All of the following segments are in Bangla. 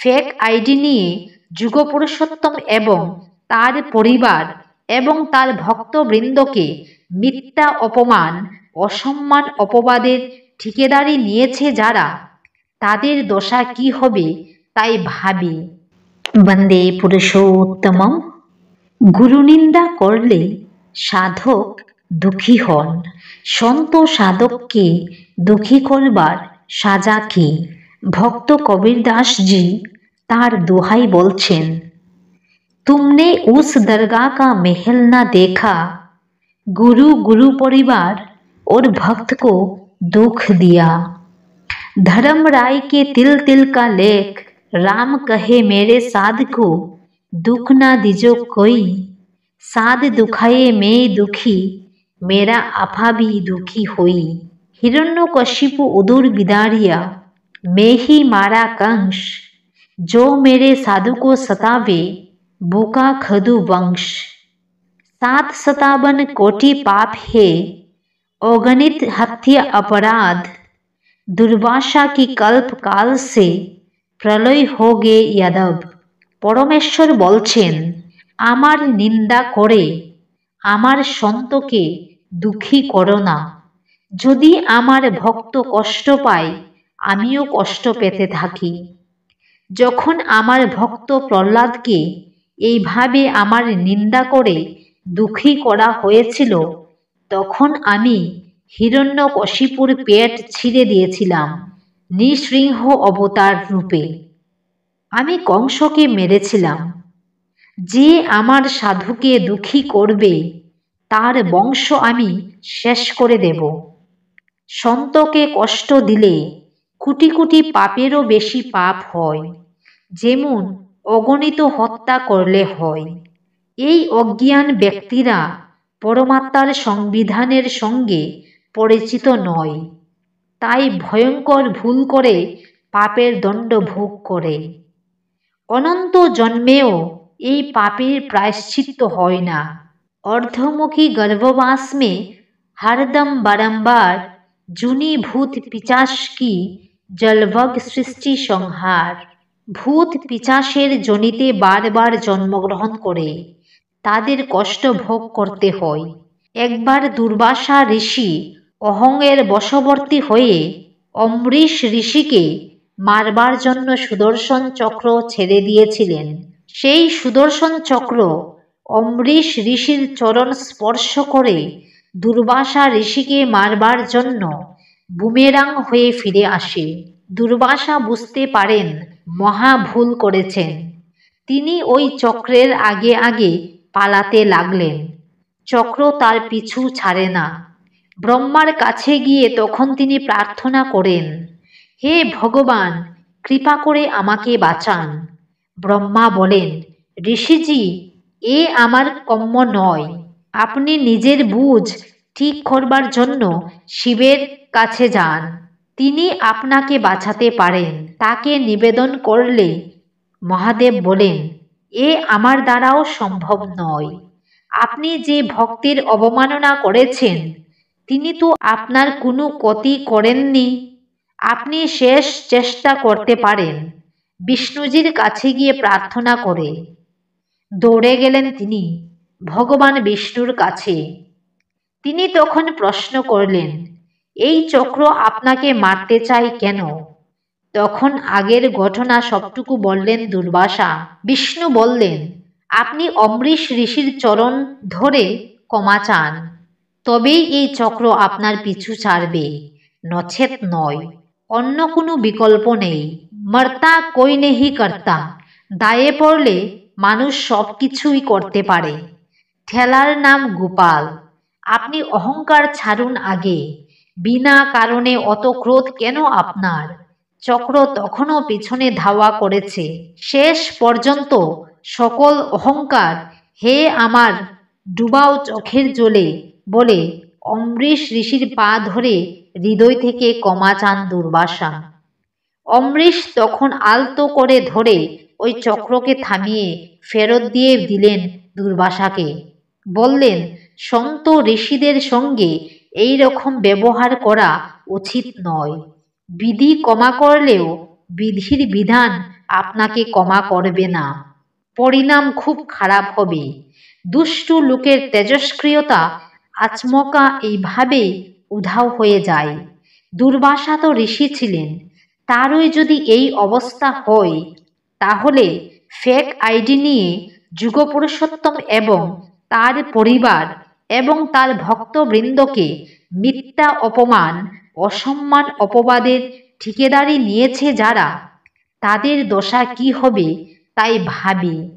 ফেক আইডি নিয়ে যুগপুরুষোত্তম এবং তার পরিবার এবং তার ভক্তবৃন্দকে মিথ্যা অপমান অসম্মান অপবাদের ঠিকাদারি নিয়েছে যারা, তাদের দশা কি হবে তাই ভাবি। বন্দে পুরুষোত্তমম। গুরুনিন্দা করলে সাধক দুঃখী হন, সন্ত সাধককে দুঃখী করবার সাজা কি? ভক্ত কবীর দাস জি তার দোহাই বলছেন, तुमने उस दरगाह का महल न देखा, गुरु गुरु परिवार और भक्त को दुख दिया। धर्म राय के तिल तिल का लेख, राम कहे मेरे साध को दुख ना दीजो कोई, साध दुखाए मैं दुखी, मेरा आपा भी दुखी होई। हिरण्यकशिपु उदुर बिदारिया, मैं ही मारा कंस, जो मेरे साधु को सतावे बुका खदु वंश। 757 कोटि पाप है, अगणित हत्या अपराध, दुर्वासा की कल्प काल से प्रलय हो गे यादव। परमेश्वर বলছেন, আমার নিন্দা করে আমার সন্তকে দুঃখী করো না। যদি আমার ভক্ত কষ্ট পায় আমিও কষ্ট পেতে থাকি। যখন আমার ভক্ত প্রহ্লাদকে এইভাবে আমার নিন্দা করে দুঃখী করা হয়েছিল তখন আমি হিরণ্যকশিপুর পেট ছিঁড়ে দিয়েছিলাম নৃসিংহ অবতার রূপে। আমি কংসকে মেরেছিলাম। যে আমার সাধুকে দুঃখী করবে তার বংশ আমি শেষ করে দেব। সন্তকে কষ্ট দিলে কোটি কোটি পাপেরও বেশি পাপ হয়, যেমন অগণিত হত্যা করলে হয়। এই অজ্ঞান ব্যক্তিরা পরমাত্মার সংবিধানের সঙ্গে পরিচিত নয়, তাই ভয়ঙ্কর ভুল করে পাপের দণ্ড ভোগ করে। অনন্ত জন্মেও এই পাপের প্রায়শ্চিত্ত হয় না। अर्धमुखी गर्भवास में हरदम बारंबार जूनी भूत पिचास की जलवग सृष्टि संहार। भूत पिचासेर जनिते बार बार जन्मग्रहण करे तादेर कष्ट भोग करते हय। एकबार दुर्वासा ऋषि अहंगेर बशवर्ती हये अम्बरीश ऋषिके मारबार जन्य सुदर्शन चक्र छेड़े दिएछिलेन। सेई सुदर्शन चक्र अम्बरीश ऋषिर चरण स्पर्श करे दुर्वासा ऋषिके मारबार जन्य बुमेरांग हये फिरे आसे। दुर्वासा बुझते पारेन महा भूल करेछेन। तिनी ओई चक्रेर आगे आगे पालाते लागलेन। चक्र तार पिछू छाड़े ना। ब्रह्मार काछे गिये तखन तिनी प्रार्थना करेन, हे भगवान कृपा करे आमाके बाँचान। ब्रह्मा बोलेन, ऋषिजी ए आमार कम्य नय। आपनी निजेर बुझ ठीक करबार जन्य शिवेर काछे जान, तिनी आपनाके बाँचाते पारेन। ताके निवेदन करले महादेव बोलेन, ए आमार द्वाराओ सम्भव नय। आपनी जे भक्तेर अवमानना करेछेन तिनी तो आपनार कोनो क्षति करेननि। आपनी शेष चेष्टा करते पारेन विष्णुजीर काछे गिये प्रार्थना करे। दौड़े गेलेन तिनी भगवान विष्णुर काछे। तिनी तखन प्रश्न करलेन, এই চক্র আপনাকে মারতে চাই কেন? তখন আগের ঘটনা সবটুকু বললেন দুর্বাসা। বিষ্ণু বললেন, আপনি অম্বরীশ ঋষির চরণ ধরে ক্ষমা চান, তবেই এই চক্র আপনার পিছু ছাড়বে, নচেত নয়। অন্য কোনো বিকল্প নেই। মর্তা কই নেহি কর্তা। দায়ে পড়লে মানুষ সব কিছুই করতে পারে। ঠেলার নাম গোপাল। আপনি অহংকার ছাড়ুন আগে। বিনা কারণে অত ক্রোধ কেন আপনার? চক্র তখনও পিছনে ধাওয়া করেছে। শেষ পর্যন্ত সকল অহংকার হে আমার ডুবাও চোখের জলে বলে অম্বরীশ ঋষির পা ধরে হৃদয় থেকে ক্ষমা চান দুর্বাসা। অম্বরীশ তখন আলতো করে ধরে ওই চক্রকে থামিয়ে ফেরত দিয়ে দিলেন দুর্বাসাকে। বললেন, সন্ত ঋষিদের সঙ্গে এই রকম ব্যবহার করা উচিত নয়। বিধি ক্ষমা করলেও বিধির বিধান আপনাকে ক্ষমা করবে না। পরিণাম খুব খারাপ হবে। দুষ্টু লোকের তেজস্ক্রিয়তা আচমকা এইভাবেই উধাও হয়ে যায়। দুর্বাসা তো ঋষি ছিলেন, তারই যদি এই অবস্থা হয়, তাহলে ফেক আইডি নিয়ে যুগপুরুষোত্তম এবং তার পরিবার এবং তার ভক্তবৃন্দকে মিথ্যা অপমান, অসম্মান, অপবাদের ঠিকাদারি নিয়েছে যারা, তাদের দশা কি হবে তাই ভাবি।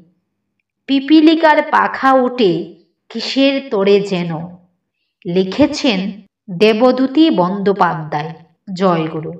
পিপীলিকার পাখা ওঠে কিসের তোড়ে যেন। লিখেছেন দেবদূতি বন্দ্যোপাধ্যায়। জয় গুরু।